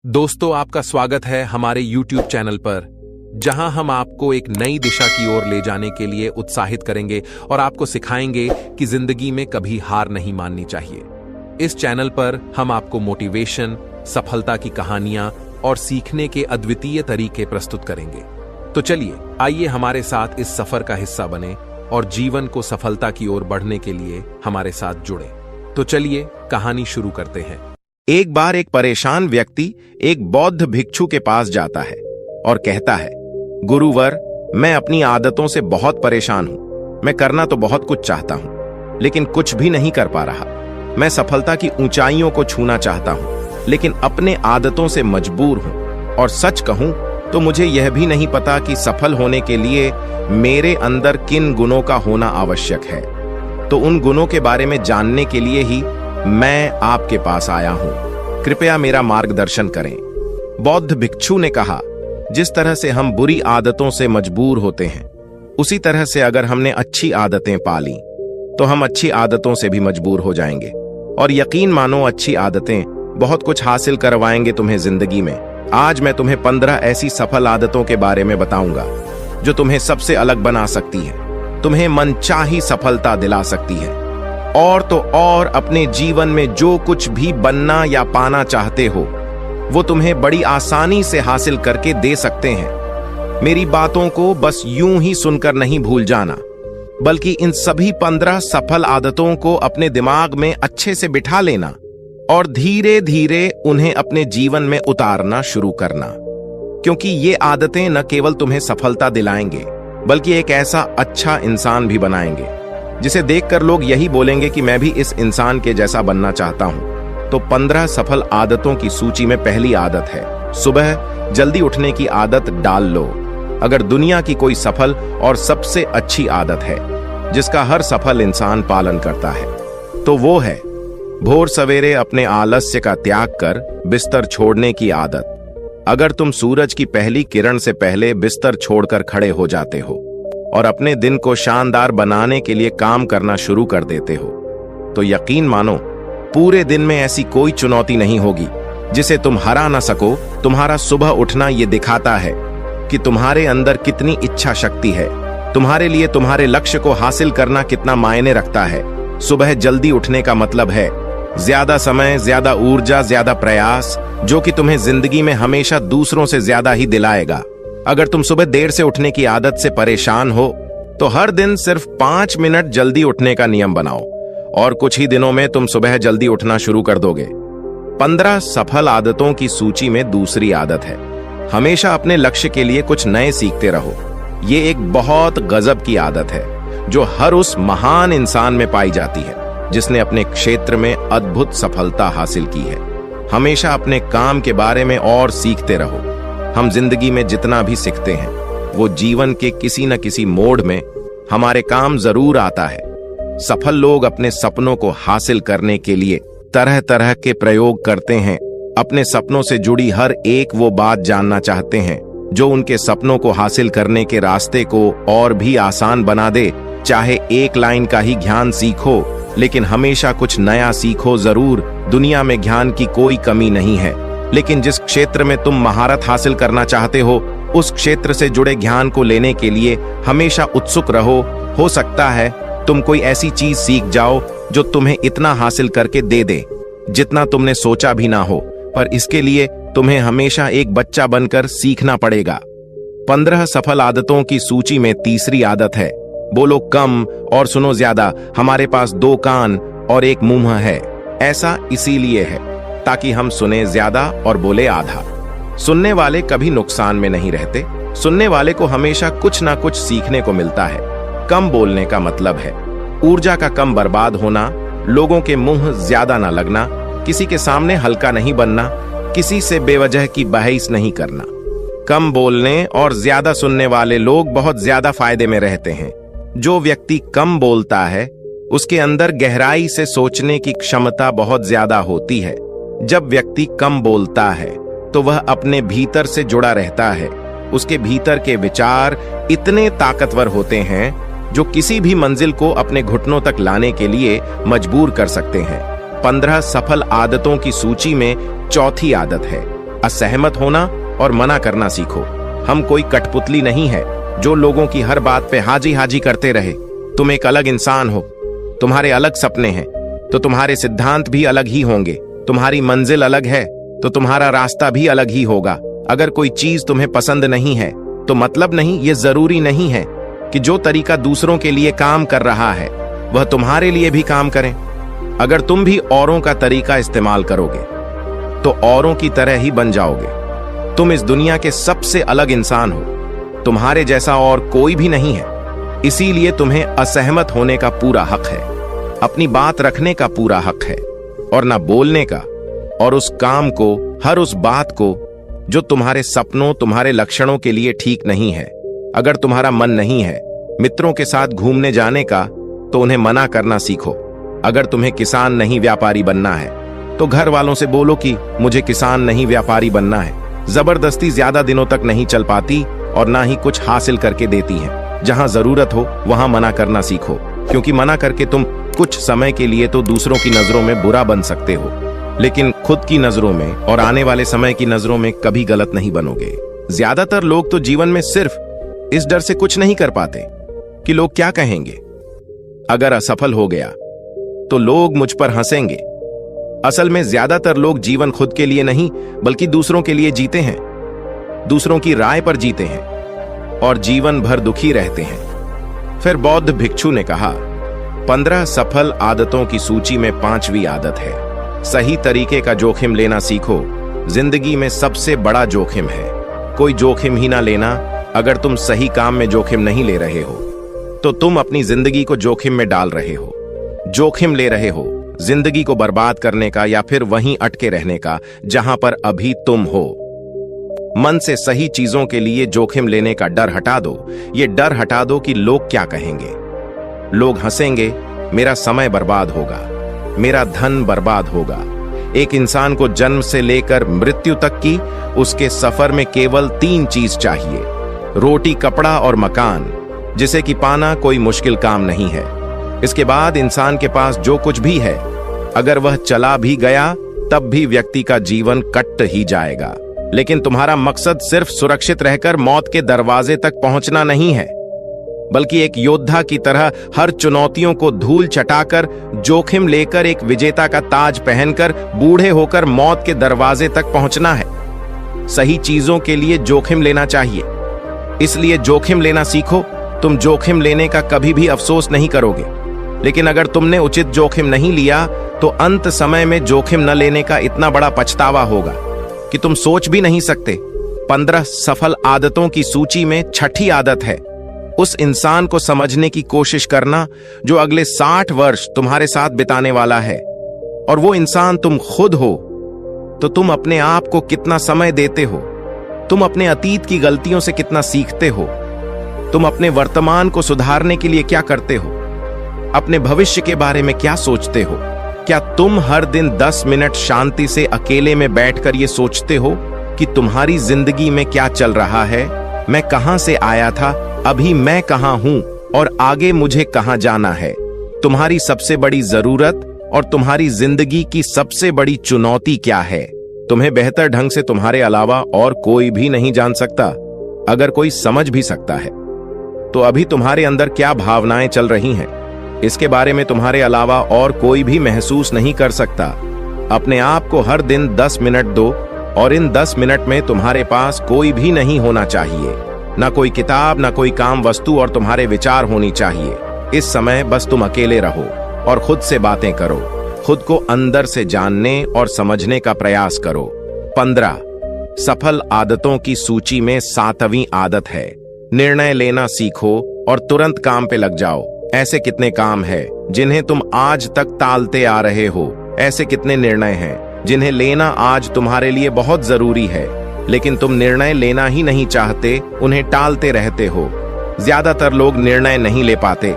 दोस्तों, आपका स्वागत है हमारे YouTube चैनल पर, जहां हम आपको एक नई दिशा की ओर ले जाने के लिए उत्साहित करेंगे और आपको सिखाएंगे कि जिंदगी में कभी हार नहीं माननी चाहिए। इस चैनल पर हम आपको मोटिवेशन, सफलता की कहानियां और सीखने के अद्वितीय तरीके प्रस्तुत करेंगे। तो चलिए, आइए हमारे साथ इस सफर का हिस्सा बने और जीवन को सफलता की ओर बढ़ने के लिए हमारे साथ जुड़े। तो चलिए कहानी शुरू करते हैं। एक बार एक परेशान व्यक्ति एक बौद्ध भिक्षु के पास जाता है और कहता है, गुरुवर, मैं अपनी आदतों से बहुत परेशान हूं। मैं करना तो बहुत कुछ चाहता हूं, लेकिन कुछ भी नहीं कर पा रहा। मैं सफलता की ऊंचाइयों को छूना चाहता हूं, लेकिन अपने आदतों से मजबूर हूं। और सच कहूं तो मुझे यह भी नहीं पता कि सफल होने के लिए मेरे अंदर किन गुणों का होना आवश्यक है। तो उन गुणों के बारे में जानने के लिए ही मैं आपके पास आया हूं। कृपया मेरा मार्गदर्शन करें। बौद्ध भिक्षु ने कहा, जिस तरह से हम बुरी आदतों से मजबूर होते हैं, उसी तरह से अगर हमने अच्छी आदतें पाली तो हम अच्छी आदतों से भी मजबूर हो जाएंगे। और यकीन मानो, अच्छी आदतें बहुत कुछ हासिल करवाएंगे तुम्हें जिंदगी में। आज मैं तुम्हें 15 ऐसी सफल आदतों के बारे में बताऊंगा जो तुम्हें सबसे अलग बना सकती है, तुम्हें मनचाही सफलता दिला सकती है, और तो और अपने जीवन में जो कुछ भी बनना या पाना चाहते हो वो तुम्हें बड़ी आसानी से हासिल करके दे सकते हैं। मेरी बातों को बस यूं ही सुनकर नहीं भूल जाना, बल्कि इन सभी 15 सफल आदतों को अपने दिमाग में अच्छे से बिठा लेना और धीरे धीरे उन्हें अपने जीवन में उतारना शुरू करना। क्योंकि ये आदतें न केवल तुम्हें सफलता दिलाएंगे, बल्कि एक ऐसा अच्छा इंसान भी बनाएंगे जिसे देखकर लोग यही बोलेंगे कि मैं भी इस इंसान के जैसा बनना चाहता हूं। तो 15 सफल आदतों की सूची में पहली आदत है, सुबह जल्दी उठने की आदत डाल लो। अगर दुनिया की कोई सफल और सबसे अच्छी आदत है जिसका हर सफल इंसान पालन करता है, तो वो है भोर सवेरे अपने आलस्य का त्याग कर बिस्तर छोड़ने की आदत। अगर तुम सूरज की पहली किरण से पहले बिस्तर छोड़कर खड़े हो जाते हो और अपने दिन को शानदार बनाने के लिए काम करना शुरू कर देते हो, तो यकीन मानो, पूरे दिन में ऐसी कोई चुनौती नहीं होगी जिसे तुम हरा ना सको। तुम्हारा सुबह उठना ये दिखाता है कि तुम्हारे अंदर कितनी इच्छा शक्ति है, तुम्हारे लिए तुम्हारे लक्ष्य को हासिल करना कितना मायने रखता है। सुबह जल्दी उठने का मतलब है ज्यादा समय, ज्यादा ऊर्जा, ज्यादा प्रयास, जो कि तुम्हें जिंदगी में हमेशा दूसरों से ज्यादा ही दिलाएगा। अगर तुम सुबह देर से उठने की आदत से परेशान हो, तो हर दिन सिर्फ 5 मिनट जल्दी उठने का नियम बनाओ और कुछ ही दिनों में तुम सुबह जल्दी उठना शुरू कर दोगे। 15 सफल आदतों की सूची में दूसरी आदत है, हमेशा अपने लक्ष्य के लिए कुछ नए सीखते रहो। ये एक बहुत गजब की आदत है जो हर उस महान इंसान में पाई जाती है जिसने अपने क्षेत्र में अद्भुत सफलता हासिल की है। हमेशा अपने काम के बारे में और सीखते रहो। हम जिंदगी में जितना भी सीखते हैं वो जीवन के किसी न किसी मोड़ में हमारे काम जरूर आता है। सफल लोग अपने सपनों को हासिल करने के लिए तरह तरह के प्रयोग करते हैं। अपने सपनों से जुड़ी हर एक वो बात जानना चाहते हैं जो उनके सपनों को हासिल करने के रास्ते को और भी आसान बना दे। चाहे एक लाइन का ही ज्ञान सीखो, लेकिन हमेशा कुछ नया सीखो जरूर। दुनिया में ज्ञान की कोई कमी नहीं है, लेकिन जिस क्षेत्र में तुम महारत हासिल करना चाहते हो, उस क्षेत्र से जुड़े ज्ञान को लेने के लिए हमेशा उत्सुक रहो। हो सकता है तुम कोई ऐसी चीज सीख जाओ जो तुम्हें इतना हासिल करके दे दे जितना तुमने सोचा भी ना हो, पर इसके लिए तुम्हें हमेशा एक बच्चा बनकर सीखना पड़ेगा। 15 सफल आदतों की सूची में तीसरी आदत है, बोलो कम और सुनो ज्यादा। हमारे पास 2 कान और 1 मुंह है। ऐसा इसीलिए है ताकि हम सुने ज्यादा और बोले आधा। सुनने वाले कभी नुकसान में नहीं रहते। सुनने वाले को हमेशा कुछ ना कुछ सीखने को मिलता है। कम बोलने का मतलब है ऊर्जा का कम बर्बाद होना, लोगों के मुंह ज्यादा ना लगना, किसी के सामने हल्का नहीं बनना, किसी से बेवजह की बहस नहीं करना। कम बोलने और ज्यादा सुनने वाले लोग बहुत ज्यादा फायदे में रहते हैं। जो व्यक्ति कम बोलता है उसके अंदर गहराई से सोचने की क्षमता बहुत ज्यादा होती है। जब व्यक्ति कम बोलता है तो वह अपने भीतर से जुड़ा रहता है। उसके भीतर के विचार इतने ताकतवर होते हैं जो किसी भी मंजिल को अपने घुटनों तक लाने के लिए मजबूर कर सकते हैं। 15 सफल आदतों की सूची में चौथी आदत है, असहमत होना और मना करना सीखो। हम कोई कठपुतली नहीं है जो लोगों की हर बात पे हाजी हाजी करते रहे। तुम एक अलग इंसान हो, तुम्हारे अलग सपने हैं, तो तुम्हारे सिद्धांत भी अलग ही होंगे। तुम्हारी मंजिल अलग है तो तुम्हारा रास्ता भी अलग ही होगा। अगर कोई चीज तुम्हें पसंद नहीं है तो मतलब नहीं, ये जरूरी नहीं है कि जो तरीका दूसरों के लिए काम कर रहा है वह तुम्हारे लिए भी काम करें। अगर तुम भी औरों का तरीका इस्तेमाल करोगे तो औरों की तरह ही बन जाओगे। तुम इस दुनिया के सबसे अलग इंसान हो, तुम्हारे जैसा और कोई भी नहीं है। इसीलिए तुम्हें असहमत होने का पूरा हक है, अपनी बात रखने का पूरा हक है, और ना बोलने का, और उस काम को, हर उस बात को जो तुम्हारे सपनों, तुम्हारे लक्षणों के लिए ठीक नहीं है। अगर तुम्हारा मन नहीं है मित्रों के साथ घूमने जाने का तो उन्हें मना करना सीखो। अगर तुम्हें किसान नहीं व्यापारी बनना है तो घर वालों से बोलो कि मुझे किसान नहीं व्यापारी बनना है। जबरदस्ती ज्यादा दिनों तक नहीं चल पाती और ना ही कुछ हासिल करके देती है। जहां जरूरत हो वहां मना करना सीखो, क्योंकि मना करके तुम कुछ समय के लिए तो दूसरों की नजरों में बुरा बन सकते हो, लेकिन खुद की नजरों में और आने वाले समय की नजरों में कभी गलत नहीं बनोगे। ज्यादातर लोग तो जीवन में सिर्फ इस डर से कुछ नहीं कर पाते कि लोग क्या कहेंगे। अगर असफल हो गया तो लोग मुझ पर हंसेंगे। असल में ज्यादातर लोग जीवन खुद के लिए नहीं बल्कि दूसरों के लिए जीते हैं, दूसरों की राय पर जीते हैं और जीवन भर दुखी रहते हैं। फिर बौद्ध भिक्षु ने कहा, 15 सफल आदतों की सूची में 5वीं आदत है, सही तरीके का जोखिम लेना सीखो। जिंदगी में सबसे बड़ा जोखिम है कोई जोखिम ही ना लेना। अगर तुम सही काम में जोखिम नहीं ले रहे हो तो तुम अपनी जिंदगी को जोखिम में डाल रहे हो। जोखिम ले रहे हो जिंदगी को बर्बाद करने का या फिर वहीं अटके रहने का जहां पर अभी तुम हो। मन से सही चीजों के लिए जोखिम लेने का डर हटा दो। ये डर हटा दो कि लोग क्या कहेंगे। लोग हंसेंगे, मेरा समय बर्बाद होगा, मेरा धन बर्बाद होगा। एक इंसान को जन्म से लेकर मृत्यु तक की उसके सफर में केवल 3 चीज चाहिए, रोटी, कपड़ा और मकान, जिसे कि पाना कोई मुश्किल काम नहीं है। इसके बाद इंसान के पास जो कुछ भी है, अगर वह चला भी गया तब भी व्यक्ति का जीवन कट ही जाएगा। लेकिन तुम्हारा मकसद सिर्फ सुरक्षित रहकर मौत के दरवाजे तक पहुंचना नहीं है, बल्कि एक योद्धा की तरह हर चुनौतियों को धूल चटाकर, जोखिम लेकर, एक विजेता का ताज पहनकर, बूढ़े होकर मौत के दरवाजे तक पहुंचना है। सही चीजों के लिए जोखिम लेना चाहिए, इसलिए जोखिम लेना सीखो। तुम जोखिम लेने का कभी भी अफसोस नहीं करोगे, लेकिन अगर तुमने उचित जोखिम नहीं लिया तो अंत समय में जोखिम न लेने का इतना बड़ा पछतावा होगा कि तुम सोच भी नहीं सकते। 15 सफल आदतों की सूची में 6ठी आदत है, उस इंसान को समझने की कोशिश करना जो अगले 60 वर्ष तुम्हारे साथ बिताने वाला है, और वो इंसान तुम खुद हो। तो तुम अपने आप को कितना समय देते हो, तुम अपने अतीत की गलतियों से कितना सीखते हो, तुम अपने वर्तमान को सुधारने के लिए क्या करते हो, अपने भविष्य के बारे में क्या सोचते हो। क्या तुम हर दिन 10 मिनट शांति से अकेले में बैठकर ये सोचते हो कि तुम्हारी जिंदगी में क्या चल रहा है, मैं कहां से आया था, अभी मैं कहां हूं और आगे मुझे कहां जाना है। तुम्हारी सबसे बड़ी जरूरत और तुम्हारी जिंदगी की सबसे बड़ी चुनौती क्या है। तुम्हें बेहतर ढंग से तुम्हारे अलावा और कोई भी नहीं जान सकता। अगर कोई समझ भी सकता है तो अभी तुम्हारे अंदर क्या भावनाएं चल रही हैं, इसके बारे में तुम्हारे अलावा और कोई भी महसूस नहीं कर सकता। अपने आप को हर दिन 10 मिनट दो, और इन 10 मिनट में तुम्हारे पास कोई भी नहीं होना चाहिए, ना कोई किताब, ना कोई काम वस्तु, और तुम्हारे विचार होनी चाहिए। इस समय बस तुम अकेले रहो और खुद से बातें करो, खुद को अंदर से जानने और समझने का प्रयास करो। 15 सफल आदतों की सूची में 7वीं आदत है, निर्णय लेना सीखो और तुरंत काम पे लग जाओ। ऐसे कितने काम हैं जिन्हें तुम आज तक टालते आ रहे हो। ऐसे कितने निर्णय हैं जिन्हें लेना आज तुम्हारे लिए बहुत जरूरी है, लेकिन तुम निर्णय लेना ही नहीं चाहते, उन्हें टालते रहते हो। ज्यादातर लोग निर्णय नहीं ले पाते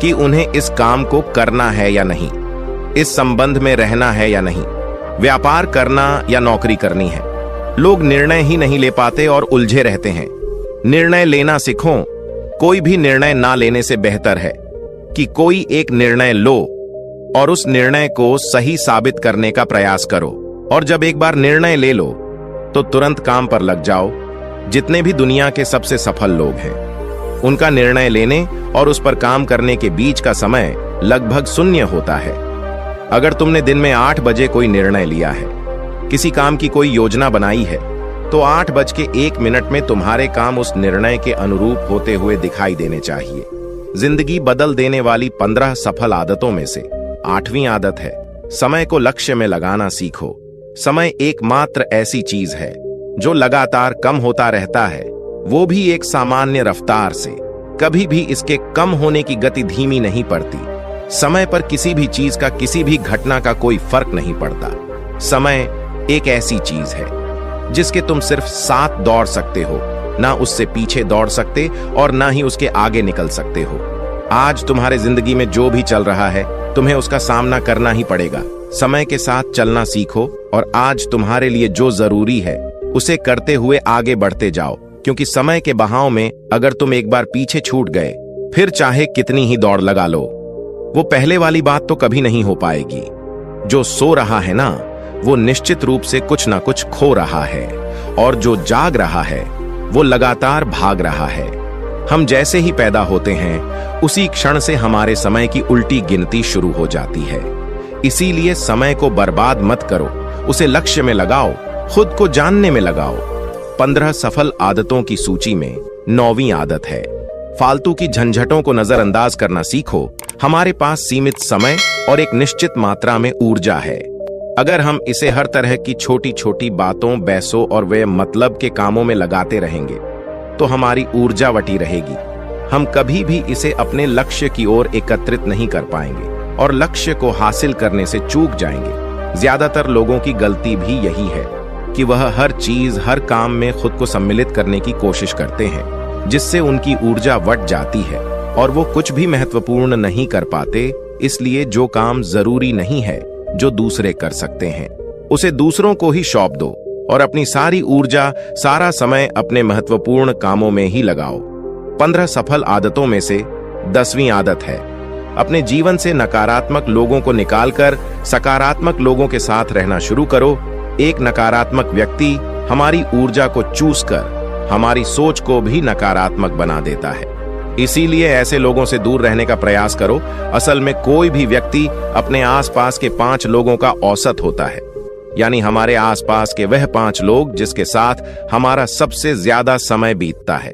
कि उन्हें इस काम को करना है या नहीं, इस संबंध में रहना है या नहीं, व्यापार करना या नौकरी करनी है। लोग निर्णय ही नहीं ले पाते और उलझे रहते हैं। निर्णय लेना सीखो। कोई भी निर्णय ना लेने से बेहतर है कि कोई एक निर्णय लो और उस निर्णय को सही साबित करने का प्रयास करो। और जब एक बार निर्णय ले लो तो तुरंत काम पर लग जाओ। जितने भी दुनिया के सबसे सफल लोग हैं, उनका निर्णय लेने और उस पर काम करने के बीच का समय लगभग शून्य होता है। अगर तुमने दिन में 8 बजे कोई निर्णय लिया है, किसी काम की कोई योजना बनाई है, तो 8:01 में तुम्हारे काम उस निर्णय के अनुरूप होते हुए दिखाई देने चाहिए। जिंदगी बदल देने वाली 15 सफल आदतों में से 8वीं आदत है, समय को लक्ष्य में लगाना सीखो। समय एकमात्र ऐसी चीज है जो लगातार कम होता रहता है, वो भी एक सामान्य रफ्तार से। कभी भी इसके कम होने की गति धीमी नहीं पड़ती। समय पर किसी भी चीज का, किसी भी घटना का कोई फर्क नहीं पड़ता। समय एक ऐसी चीज है जिसके तुम सिर्फ साथ दौड़ सकते हो, ना उससे पीछे दौड़ सकते और ना ही उसके आगे निकल सकते हो। आज तुम्हारे जिंदगी में जो भी चल रहा है, तुम्हें उसका सामना करना ही पड़ेगा। समय के साथ चलना सीखो और आज तुम्हारे लिए जो जरूरी है उसे करते हुए आगे बढ़ते जाओ, क्योंकि समय के बहाव में अगर तुम एक बार पीछे छूट गए, फिर चाहे कितनी ही दौड़ लगा लो, वो पहले वाली बात तो कभी नहीं हो पाएगी। जो सो रहा है ना, वो निश्चित रूप से कुछ ना कुछ खो रहा है, और जो जाग रहा है वो लगातार भाग रहा है। हम जैसे ही पैदा होते हैं, उसी क्षण से हमारे समय की उल्टी गिनती शुरू हो जाती है। इसीलिए समय को बर्बाद मत करो, उसे लक्ष्य में लगाओ, खुद को जानने में लगाओ। 15 सफल आदतों की सूची में 9वीं आदत है, फालतू की झंझटों को नजरअंदाज करना सीखो। हमारे पास सीमित समय और एक निश्चित मात्रा में ऊर्जा है। अगर हम इसे हर तरह की छोटी छोटी बातों, बहसों और वे मतलब के कामों में लगाते रहेंगे, तो हमारी ऊर्जा वटी रहेगी। हम कभी भी इसे अपने लक्ष्य की ओर एकत्रित नहीं कर पाएंगे और लक्ष्य को हासिल करने से चूक जाएंगे। ज्यादातर लोगों की गलती भी यही है कि वह हर चीज, हर काम में खुद को सम्मिलित करने की कोशिश करते हैं, जिससे उनकी ऊर्जा वट जाती है और वो कुछ भी महत्वपूर्ण नहीं कर पाते। इसलिए जो काम जरूरी नहीं है, जो दूसरे कर सकते हैं, उसे दूसरों को ही सौंप दो और अपनी सारी ऊर्जा, सारा समय अपने महत्वपूर्ण कामों में ही लगाओ। 15 सफल आदतों में से 10वीं आदत है, अपने जीवन से नकारात्मक लोगों को निकालकर सकारात्मक लोगों के साथ रहना शुरू करो। एक नकारात्मक व्यक्ति हमारी ऊर्जा को चूस कर हमारी सोच को भी नकारात्मक बना देता है। इसीलिए ऐसे लोगों से दूर रहने का प्रयास करो। असल में कोई भी व्यक्ति अपने आसपास के 5 लोगों का औसत होता है, यानी हमारे आसपास के वह 5 लोग जिसके साथ हमारा सबसे ज्यादा समय बीतता है।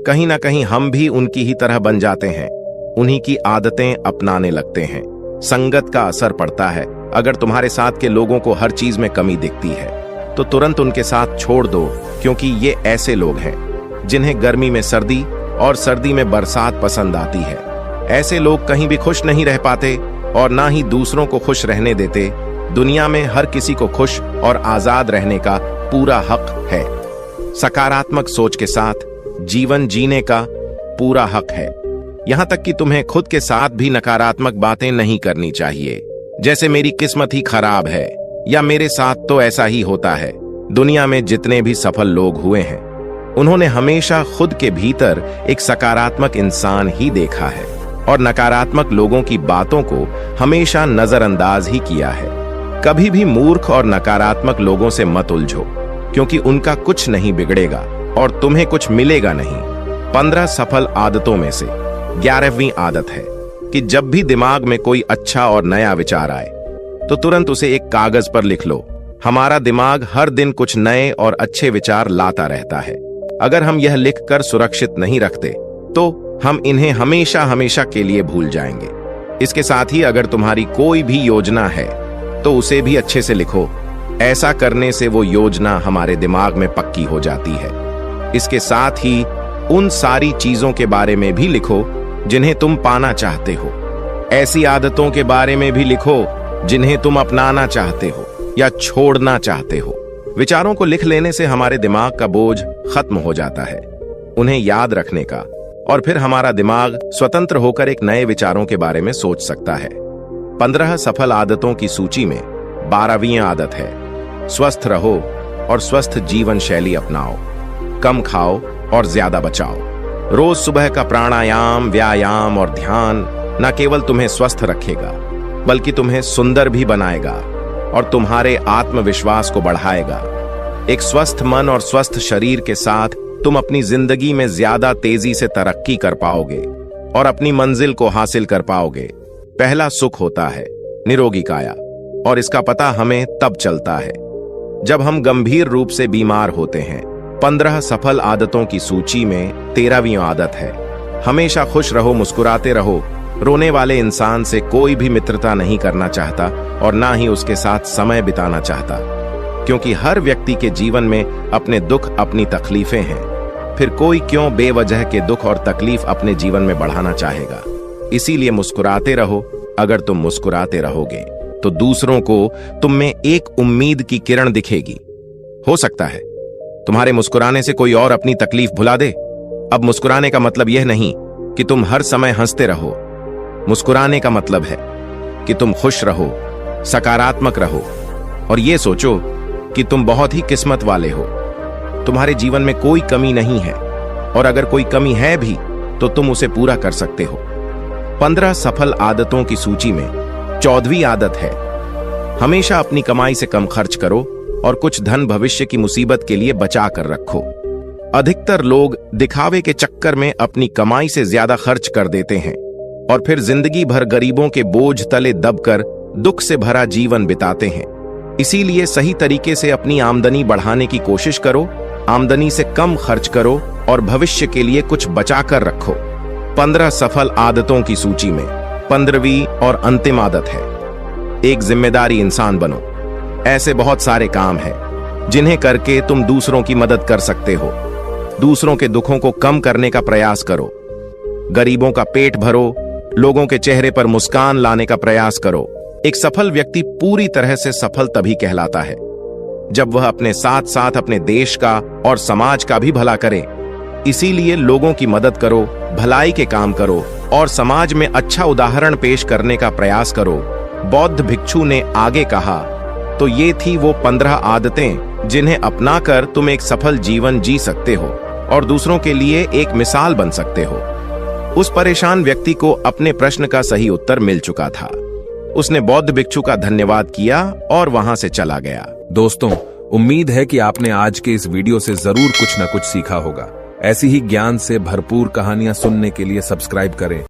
कहीं ना कहीं हम भी उनकी ही तरह बन जाते हैं, उन्हीं की आदतें अपनाने लगते हैं। संगत का असर पड़ता है। अगर तुम्हारे साथ के लोगों को हर चीज में कमी दिखती है, तो तुरंत उनके साथ छोड़ दो, क्योंकि ये ऐसे लोग हैं जिन्हें गर्मी में सर्दी और सर्दी में बरसात पसंद आती है। ऐसे लोग कहीं भी खुश नहीं रह पाते और ना ही दूसरों को खुश रहने देते। दुनिया में हर किसी को खुश और आजाद रहने का पूरा हक है। सकारात्मक सोच के साथ जीवन जीने का पूरा हक है। यहां तक कि तुम्हें खुद के साथ भी नकारात्मक बातें नहीं करनी चाहिए, जैसे मेरी किस्मत ही खराब है या मेरे साथ तो ऐसा ही होता है। दुनिया में जितने भी सफल लोग हुए हैं, उन्होंने हमेशा खुद के भीतर एक सकारात्मक इंसान ही देखा है और नकारात्मक लोगों की बातों को हमेशा नजरअंदाज ही किया है। कभी भी मूर्ख और नकारात्मक लोगों से मत उलझो, क्योंकि उनका कुछ नहीं बिगड़ेगा और तुम्हें कुछ मिलेगा नहीं। 15 सफल आदतों में से 11वीं आदत है कि जब भी दिमाग में कोई अच्छा और नया विचार आए, तो तुरंत उसे एक कागज पर लिख लो। हमारा दिमाग हर दिन कुछ नए और अच्छे विचार लाता रहता है। अगर हम यह लिखकर सुरक्षित नहीं रखते, तो हम इन्हें हमेशा हमेशा के लिए भूल जाएंगे। इसके साथ ही अगर तुम्हारी कोई भी योजना है, तो उसे भी अच्छे से लिखो। ऐसा करने से वो योजना हमारे दिमाग में पक्की हो जाती है। इसके साथ ही उन सारी चीजों के बारे में भी लिखो जिन्हें तुम पाना चाहते हो। ऐसी आदतों के बारे में भी लिखो जिन्हें तुम अपनाना चाहते हो या छोड़ना चाहते हो। विचारों को लिख लेने से हमारे दिमाग का बोझ खत्म हो जाता है, उन्हें याद रखने का, और फिर हमारा दिमाग स्वतंत्र होकर एक नए विचारों के बारे में सोच सकता है। 15 सफल आदतों की सूची में 12वीं आदत है, स्वस्थ रहो और स्वस्थ जीवन शैली अपनाओ। कम खाओ और ज्यादा बचाओ। रोज सुबह का प्राणायाम, व्यायाम और ध्यान न केवल तुम्हें स्वस्थ रखेगा, बल्कि तुम्हें सुंदर भी बनाएगा और तुम्हारे आत्मविश्वास को बढ़ाएगा। एक स्वस्थ मन और स्वस्थ शरीर के साथ तुम अपनी जिंदगी में ज्यादा तेजी से तरक्की कर पाओगे और अपनी मंजिल को हासिल कर पाओगे। पहला सुख होता है निरोगी काया, और इसका पता हमें तब चलता है जब हम गंभीर रूप से बीमार होते हैं। 15 सफल आदतों की सूची में 13वीं आदत है हमेशा खुश रहो, मुस्कुराते रहो। रोने वाले इंसान से कोई भी मित्रता नहीं करना चाहता और ना ही उसके साथ समय बिताना चाहता, क्योंकि हर व्यक्ति के जीवन में अपने दुख, अपनी तकलीफें हैं। फिर कोई क्यों बेवजह के दुख और तकलीफ अपने जीवन में बढ़ाना चाहेगा। इसीलिए मुस्कुराते रहो। अगर तुम मुस्कुराते रहोगे तो दूसरों को तुम में एक उम्मीद की किरण दिखेगी। हो सकता है तुम्हारे मुस्कुराने से कोई और अपनी तकलीफ भुला दे। अब मुस्कुराने का मतलब यह नहीं कि तुम हर समय हंसते रहो। मुस्कुराने का मतलब है कि तुम खुश रहो, सकारात्मक रहो और यह सोचो कि तुम बहुत ही किस्मत वाले हो। तुम्हारे जीवन में कोई कमी नहीं है, और अगर कोई कमी है भी तो तुम उसे पूरा कर सकते हो। 15 सफल आदतों की सूची में 14वीं आदत है हमेशा अपनी कमाई से कम खर्च करो और कुछ धन भविष्य की मुसीबत के लिए बचा कर रखो। अधिकतर लोग दिखावे के चक्कर में अपनी कमाई से ज्यादा खर्च कर देते हैं और फिर जिंदगी भर गरीबों के बोझ तले दबकर दुख से भरा जीवन बिताते हैं। इसीलिए सही तरीके से अपनी आमदनी बढ़ाने की कोशिश करो, आमदनी से कम खर्च करो और भविष्य के लिए कुछ बचा कर रखो। 15 सफल आदतों की सूची में 15वीं और अंतिम आदत है एक जिम्मेदारी इंसान बनो। ऐसे बहुत सारे काम हैं जिन्हें करके तुम दूसरों की मदद कर सकते हो। दूसरों के दुखों को कम करने का प्रयास करो, गरीबों का पेट भरो, लोगों के चेहरे पर मुस्कान लाने का प्रयास करो। एक सफल व्यक्ति पूरी तरह से सफल तभी कहलाता है जब वह अपने साथ साथ अपने देश का और समाज का भी भला करे। इसीलिए लोगों की मदद करो, भलाई के काम करो और समाज में अच्छा उदाहरण पेश करने का प्रयास करो। बौद्ध भिक्षु ने आगे कहा, तो ये थी वो 15 आदतें जिन्हें अपनाकर तुम एक सफल जीवन जी सकते हो और दूसरों के लिए एक मिसाल बन सकते हो। उस परेशान व्यक्ति को अपने प्रश्न का सही उत्तर मिल चुका था। उसने बौद्ध भिक्षु का धन्यवाद किया और वहां से चला गया। दोस्तों, उम्मीद है कि आपने आज के इस वीडियो से जरूर कुछ न कुछ सीखा होगा। ऐसी ही ज्ञान से भरपूर कहानियां सुनने के लिए सब्सक्राइब करें